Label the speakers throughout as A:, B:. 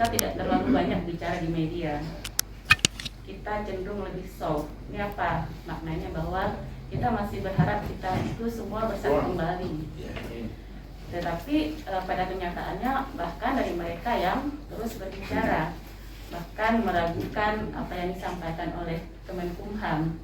A: kita tidak terlalu banyak bicara di media. Kita cenderung lebih soft. Ini apa maknanya? Bahwa kita masih berharap kita itu semua bersatu kembali. Tetapi pada kenyataannya bahkan dari mereka yang terus berbicara, bahkan meragukan apa yang disampaikan oleh Kemenkumham.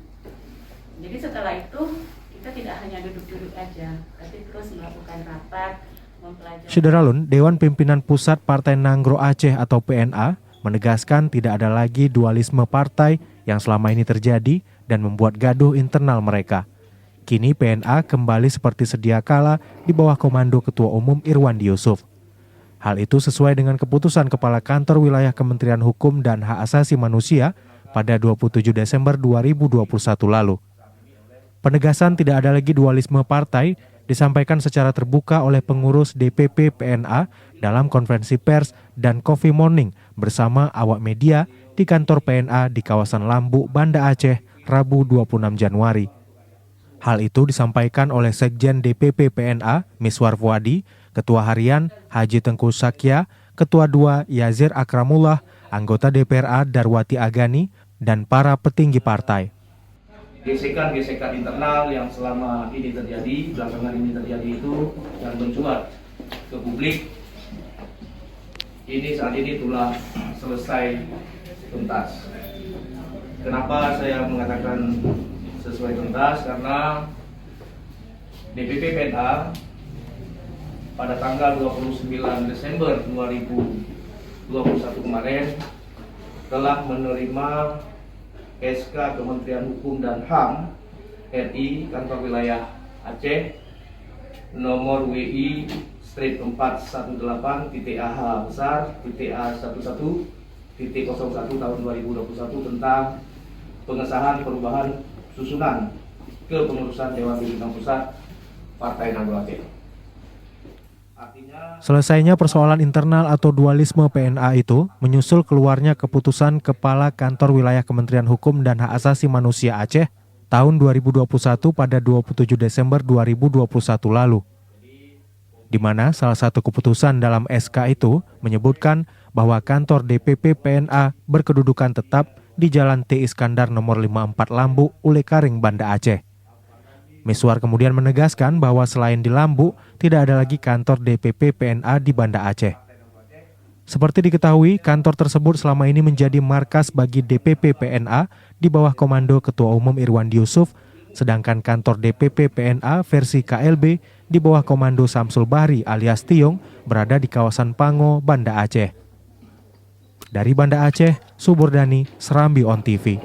A: Jadi setelah itu kita tidak hanya duduk-duduk aja, tapi terus melakukan rapat, mempelajari.
B: Syederalun, Dewan Pimpinan Pusat Partai Nanggro Aceh atau PNA menegaskan tidak ada lagi dualisme partai yang selama ini terjadi dan membuat gaduh internal mereka. Kini PNA kembali seperti sedia kala di bawah komando Ketua Umum Irwandi Yusuf. Hal itu sesuai dengan keputusan Kepala Kantor Wilayah Kementerian Hukum dan Hak Asasi Manusia pada 27 Desember 2021 lalu. Penegasan tidak ada lagi dualisme partai disampaikan secara terbuka oleh pengurus DPP PNA dalam konferensi pers dan coffee morning bersama awak media di kantor PNA di kawasan Lambu, Banda Aceh, Rabu 26 Januari. Hal itu disampaikan oleh Sekjen DPP PNA, Miswar Fuadi, Ketua Harian Haji Tengku Sakya, Ketua 2 Yazir Akramullah, anggota DPRA Darwati Agani, dan para petinggi partai.
C: Gesekan-gesekan internal yang selama ini terjadi, belakangan ini terjadi itu yang mencuat ke publik, ini saat ini telah selesai tuntas. Kenapa saya mengatakan sesuai tuntas? Karena DPP PNA pada tanggal 29 Desember 2021 kemarin telah menerima SK Kementerian Hukum dan HAM RI Kantor Wilayah Aceh nomor WI strip 418.AH besar A11.01 tahun 2021 tentang pengesahan perubahan susunan kepengurusan Dewan Pimpinan Pusat Partai Nanggro Aceh.
B: Selesainya persoalan internal atau dualisme PNA itu menyusul keluarnya keputusan Kepala Kantor Wilayah Kementerian Hukum dan Hak Asasi Manusia Aceh tahun 2021 pada 27 Desember 2021 lalu. Di mana salah satu keputusan dalam SK itu menyebutkan bahwa kantor DPP PNA berkedudukan tetap di Jalan T. Iskandar nomor 54 Lambu, Ulekaring, Banda Aceh. Miswar kemudian menegaskan bahwa selain di Lambu, tidak ada lagi kantor DPP PNA di Banda Aceh. Seperti diketahui, kantor tersebut selama ini menjadi markas bagi DPP PNA di bawah komando Ketua Umum Irwandi Yusuf, sedangkan kantor DPP PNA versi KLB di bawah komando Samsul Bahri alias Tiong berada di kawasan Pango, Banda Aceh. Dari Banda Aceh, Suburdani, Serambi On TV.